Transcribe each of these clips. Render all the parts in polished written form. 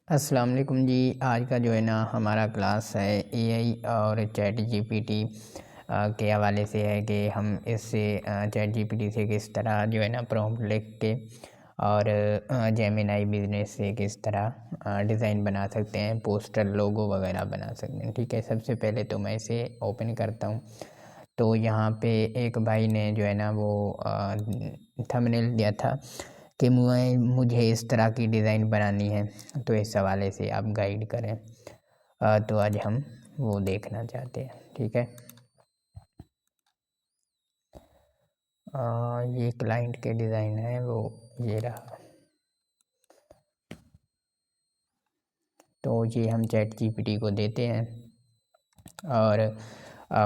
अस्सलाम वालेकुम जी। आज का जो है ना हमारा क्लास है एआई और चैट जीपीटी के हवाले से है कि हम इससे चैट जीपीटी से किस तरह जो है ना प्रॉम्प्ट लिख के और जेमिनाई बिजनेस से किस तरह डिज़ाइन बना सकते हैं, पोस्टर लोगो वगैरह बना सकते हैं। ठीक है, सबसे पहले तो मैं इसे ओपन करता हूँ। तो यहाँ पे एक भाई ने जो है ना वो थंबनेल दिया था कि मुझे इस तरह की डिज़ाइन बनानी है, तो इस हवाले से आप गाइड करें। तो आज हम वो देखना चाहते हैं। ठीक है, ये क्लाइंट के डिज़ाइन है, वो ये रहा। तो ये हम चैट जीपीटी को देते हैं और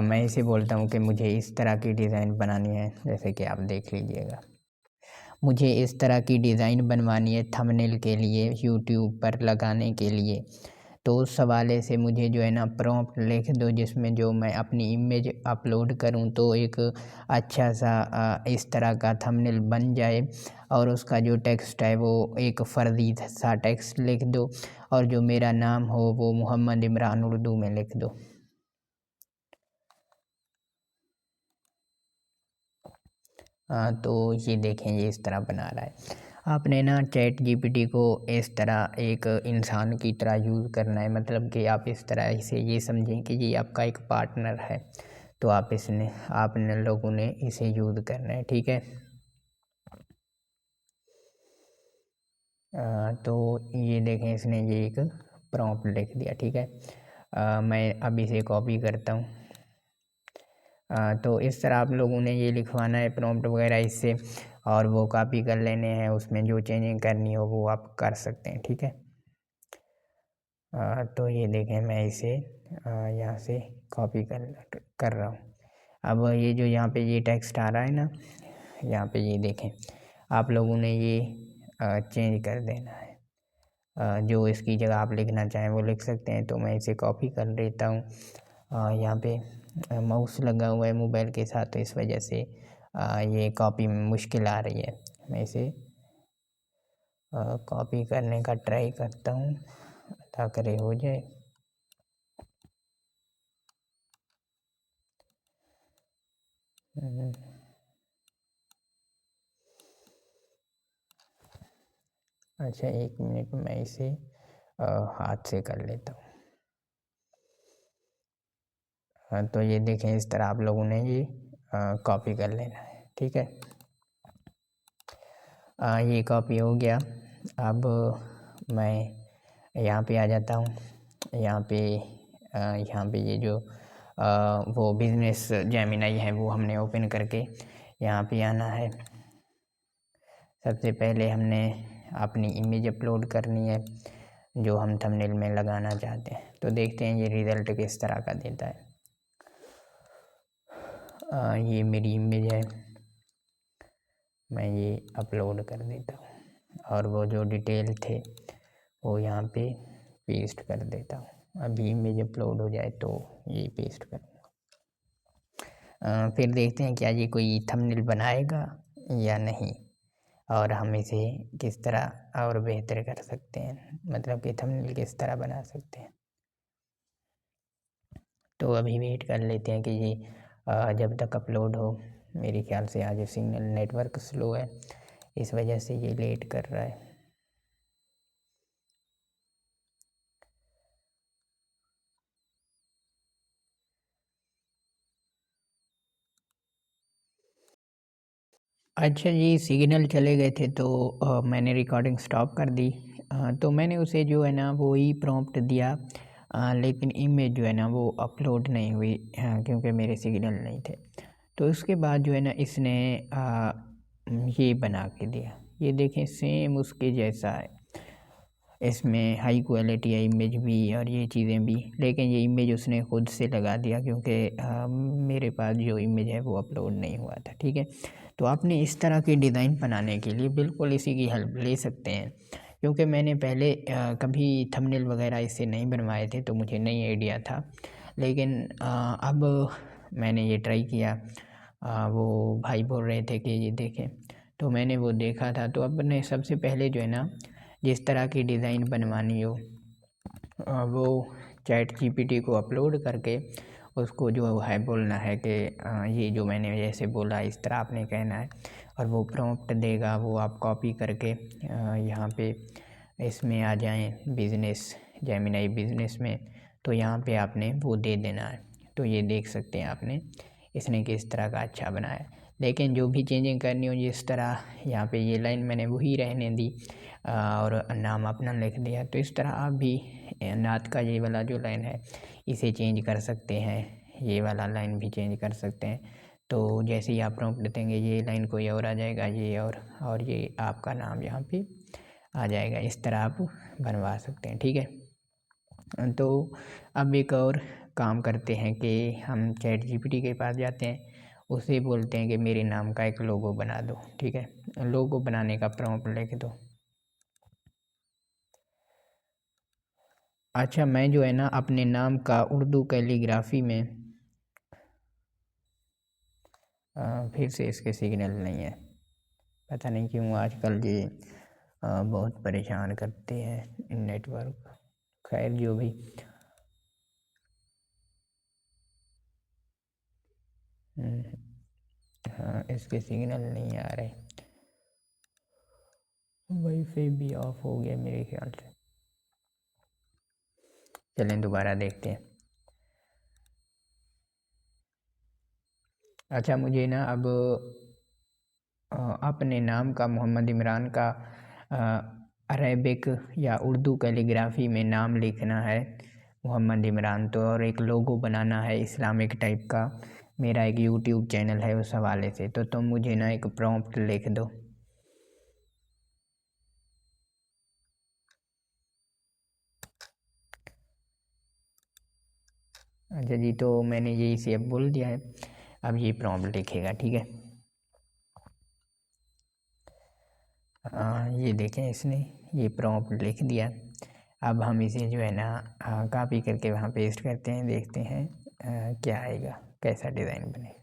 मैं इसे बोलता हूँ कि मुझे इस तरह की डिज़ाइन बनानी है, जैसे कि आप देख लीजिएगा। मुझे इस तरह की डिज़ाइन बनवानी है थंबनेल के लिए, यूट्यूब पर लगाने के लिए। तो उस हवाले से मुझे जो है ना प्रॉम्प्ट लिख दो, जिसमें जो मैं अपनी इमेज अपलोड करूं तो एक अच्छा सा इस तरह का थंबनेल बन जाए और उसका जो टेक्स्ट है वो एक फ़र्ज़ी सा टेक्स्ट लिख दो और जो मेरा नाम हो वो मोहम्मद इमरान उर्दू में लिख दो। तो ये देखें, ये इस तरह बना रहा है। आपने ना चैट जीपीटी को इस तरह एक इंसान की तरह यूज़ करना है, मतलब कि आप इस तरह से ये समझें कि ये आपका एक पार्टनर है। तो आपने लोगों ने इसे यूज़ करना है। ठीक है, तो ये देखें, इसने ये एक प्रॉम्प्ट लिख दिया। ठीक है, मैं अब इसे कॉपी करता हूँ। तो इस तरह आप लोगों ने ये लिखवाना है प्रॉम्प्ट वगैरह इससे, और वो कॉपी कर लेने हैं। उसमें जो चेंजिंग करनी हो वो आप कर सकते हैं। ठीक है, तो ये देखें, मैं इसे यहाँ से कॉपी कर रहा हूँ। अब ये जो यहाँ पे ये टेक्स्ट आ रहा है ना, यहाँ पे ये देखें, आप लोगों ने ये चेंज कर देना है। जो इसकी जगह आप लिखना चाहें वो लिख सकते हैं। तो मैं इसे कॉपी कर लेता हूँ। यहाँ पे माउस लगा हुआ है मोबाइल के साथ, तो इस वजह से ये कॉपी में मुश्किल आ रही है। मैं इसे कॉपी करने का ट्राई करता हूँ, अल्लाह करे हो जाए। अच्छा, 1 मिनट, मैं इसे हाथ से कर लेता हूँ। तो ये देखें, इस तरह आप लोगों ने ये कॉपी कर लेना है। ठीक है, ये कॉपी हो गया। अब मैं यहाँ पे आ जाता हूँ। यहाँ पे ये जो वो बिजनेस जेमिनाई है वो हमने ओपन करके यहाँ पे आना है। सबसे पहले हमने अपनी इमेज अपलोड करनी है जो हम थंबनेल में लगाना चाहते हैं। तो देखते हैं ये रिज़ल्ट किस तरह का देता है। ये मेरी इमेज है, मैं ये अपलोड कर देता हूँ और वो जो डिटेल थे वो यहाँ पे पेस्ट कर देता हूँ। अभी इमेज अपलोड हो जाए तो ये पेस्ट करूँगा। फिर देखते हैं क्या ये कोई थंबनेल बनाएगा या नहीं, और हम इसे किस तरह और बेहतर कर सकते हैं, मतलब कि थंबनेल किस तरह बना सकते हैं। तो अभी वेट कर लेते हैं कि ये जब तक अपलोड हो। मेरे ख्याल से आज सिग्नल नेटवर्क स्लो है, इस वजह से ये लेट कर रहा है। अच्छा जी, सिग्नल चले गए थे तो मैंने रिकॉर्डिंग स्टॉप कर दी। तो मैंने उसे जो है ना वो ही प्रॉम्प्ट दिया, लेकिन इमेज जो है ना वो अपलोड नहीं हुई, क्योंकि मेरे सिग्नल नहीं थे। तो उसके बाद जो है ना इसने ये बना के दिया। ये देखें, सेम उसके जैसा है। इसमें हाई क्वालिटी है इमेज भी और ये चीज़ें भी, लेकिन ये इमेज उसने खुद से लगा दिया क्योंकि मेरे पास जो इमेज है वो अपलोड नहीं हुआ था। ठीक है, तो आपने इस तरह की डिज़ाइन बनाने के लिए बिल्कुल इसी की हेल्प ले सकते हैं, क्योंकि मैंने पहले कभी थंबनेल वगैरह इससे नहीं बनवाए थे तो मुझे नहीं आइडिया था। लेकिन अब मैंने ये ट्राई किया। वो भाई बोल रहे थे कि ये देखें, तो मैंने वो देखा था। तो अब ने सबसे पहले जो है ना जिस तरह की डिज़ाइन बनवानी हो वो चैट जीपीटी को अपलोड करके उसको जो है बोलना है कि ये जो मैंने जैसे बोला इस तरह आपने कहना है, और वो प्रॉम्प्ट देगा। वो आप कॉपी करके यहाँ पे इसमें आ जाएं बिज़नेस, जेमिनी बिज़नेस में, तो यहाँ पे आपने वो दे देना है। तो ये देख सकते हैं आपने इसने किस तरह का अच्छा बनाया। लेकिन जो भी चेंजिंग करनी हो, जिस तरह यहाँ पे ये लाइन मैंने वही रहने दी और नाम अपना लिख दिया। तो इस तरह आप भी नात का ये वाला जो लाइन है इसे चेंज कर सकते हैं, ये वाला लाइन भी चेंज कर सकते हैं। तो जैसे ही आप प्रॉम्प्ट देंगे ये लाइन कोई और आ जाएगा, ये और ये आपका नाम यहाँ पे आ जाएगा। इस तरह आप बनवा सकते हैं, ठीक है। तो अब एक और काम करते हैं कि हम चैट जीपीटी के पास जाते हैं, उसे बोलते हैं कि मेरे नाम का एक लोगो बना दो, ठीक है। लोगो बनाने का प्रॉम्प्ट लिख दो। अच्छा, मैं जो है ना अपने नाम का उर्दू कैलीग्राफी में फिर से इसके सिग्नल नहीं है, पता नहीं क्यों आजकल ये बहुत परेशान करते हैं नेटवर्क। खैर जो भी, हाँ इसके सिग्नल नहीं आ रहे। वाईफाई भी ऑफ हो गया मेरे ख्याल से। चलें दोबारा देखते हैं। अच्छा, मुझे ना अब अपने नाम का, मोहम्मद इमरान का अरेबिक या उर्दू कैलीग्राफी में नाम लिखना है मोहम्मद इमरान, तो और एक लोगो बनाना है इस्लामिक टाइप का। मेरा एक यूट्यूब चैनल है उस हवाले से, तो तुम मुझे ना एक प्रॉम्प्ट लिख दो। अच्छा जी, तो मैंने ये इसे अब बोल दिया है, अब ये प्रॉम्प्ट लिखेगा, ठीक है। ये देखें इसने ये प्रॉम्प्ट लिख दिया। अब हम इसे जो है ना कॉपी करके वहाँ पेस्ट करते हैं, देखते हैं क्या आएगा, कैसा डिज़ाइन बनेगा।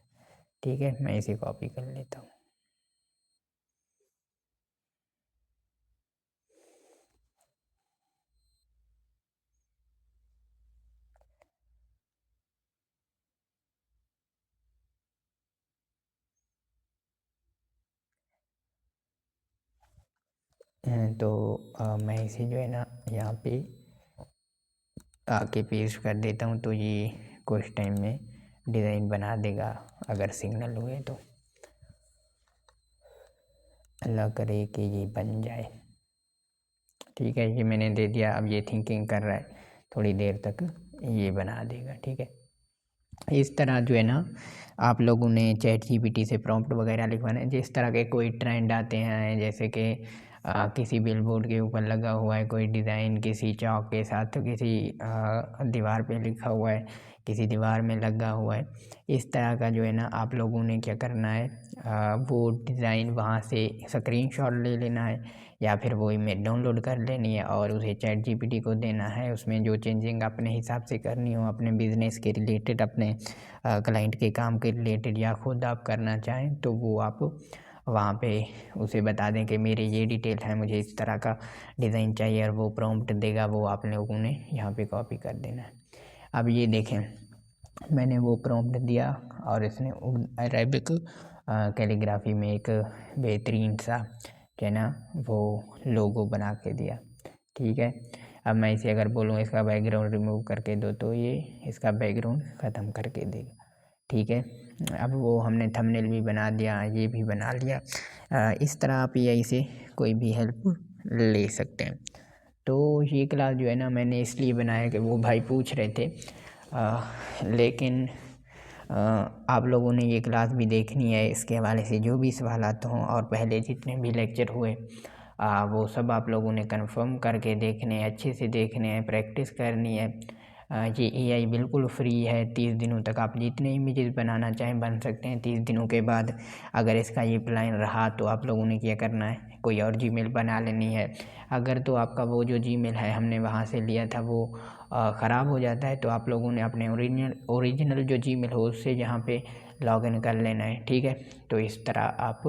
ठीक है, मैं इसे कॉपी कर लेता हूँ। तो मैं इसे जो है ना यहाँ पे आके पेस्ट कर देता हूँ, तो ये कुछ टाइम में डिज़ाइन बना देगा अगर सिग्नल हुए तो। अल्लाह करे कि ये बन जाए। ठीक है, ये मैंने दे दिया। अब ये थिंकिंग कर रहा है, थोड़ी देर तक ये बना देगा, ठीक है। इस तरह जो है ना आप लोगों ने चैट जीपीटी से प्रॉम्प्ट वगैरह लिखवाना है। जिस तरह के कोई ट्रेंड आते हैं, जैसे कि किसी बिलबोर्ड के ऊपर लगा हुआ है कोई डिज़ाइन, किसी चौक के साथ, तो किसी दीवार पे लिखा हुआ है, किसी दीवार में लगा हुआ है, इस तरह का जो है ना आप लोगों ने क्या करना है, वो डिज़ाइन वहाँ से स्क्रीनशॉट ले लेना है या फिर वो इमेज डाउनलोड कर लेनी है और उसे चैट जीपीटी को देना है। उसमें जो चेंजिंग अपने हिसाब से करनी हो, अपने बिज़नेस के रिलेटेड, अपने क्लाइंट के काम के रिलेटेड, या खुद आप करना चाहें तो वो आप वहाँ पे उसे बता दें कि मेरे ये डिटेल है, मुझे इस तरह का डिज़ाइन चाहिए, और वो प्रॉम्प्ट देगा, वो आप लोगों ने यहाँ पे कॉपी कर देना है। अब ये देखें, मैंने वो प्रॉम्प्ट दिया और इसने अरेबिक कैलीग्राफी में एक बेहतरीन सा क्या ना वो लोगो बना के दिया, ठीक है। अब मैं इसे अगर बोलूँ इसका बैकग्राउंड रिमूव करके दो, तो ये इसका बैकग्राउंड ख़त्म करके देगा, ठीक है। अब वो हमने थंबनेल भी बना दिया, ये भी बना लिया। इस तरह आप एआई से कोई भी हेल्प ले सकते हैं। तो ये क्लास जो है ना मैंने इसलिए बनाया कि वो भाई पूछ रहे थे, लेकिन आप लोगों ने ये क्लास भी देखनी है। इसके हवाले से जो भी सवालात हों और पहले जितने भी लेक्चर हुए वो सब आप लोगों ने कंफर्म करके देखने हैं, अच्छे से देखने हैं, प्रैक्टिस करनी है। ये एआई बिल्कुल फ्री है। 30 दिनों तक आप जितने इमेजेस बनाना चाहें बन सकते हैं। 30 दिनों के बाद अगर इसका ये प्लान रहा तो आप लोगों ने क्या करना है, कोई और जीमेल बना लेनी है। अगर तो आपका वो जो जीमेल है हमने वहाँ से लिया था वो ख़राब हो जाता है, तो आप लोगों ने अपने ओरिजिनल जो जीमेल हो उससे जहाँ पे लॉगिन कर लेना है, ठीक है। तो इस तरह आप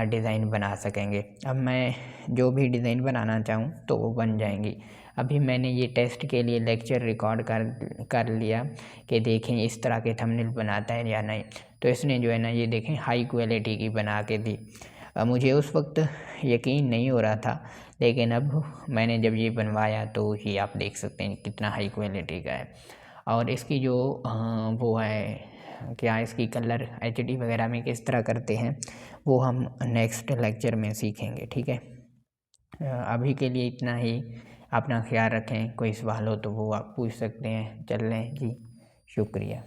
डिज़ाइन बना सकेंगे। अब मैं जो भी डिज़ाइन बनाना चाहूँ तो वो बन जाएंगी। अभी मैंने ये टेस्ट के लिए लेक्चर रिकॉर्ड कर लिया कि देखें इस तरह के थंबनेल बनाता है या नहीं। तो इसने जो है ना ये देखें हाई क्वालिटी की बना के दी। मुझे उस वक्त यकीन नहीं हो रहा था, लेकिन अब मैंने जब ये बनवाया तो ये आप देख सकते हैं कितना हाई क्वालिटी का है। और इसकी जो वो है क्या, इसकी कलर एचडी वगैरह में किस तरह करते हैं वो हम नेक्स्ट लेक्चर में सीखेंगे, ठीक है। अभी के लिए इतना ही। अपना ख्याल रखें। कोई सवाल हो तो वो आप पूछ सकते हैं। चल लें जी, शुक्रिया।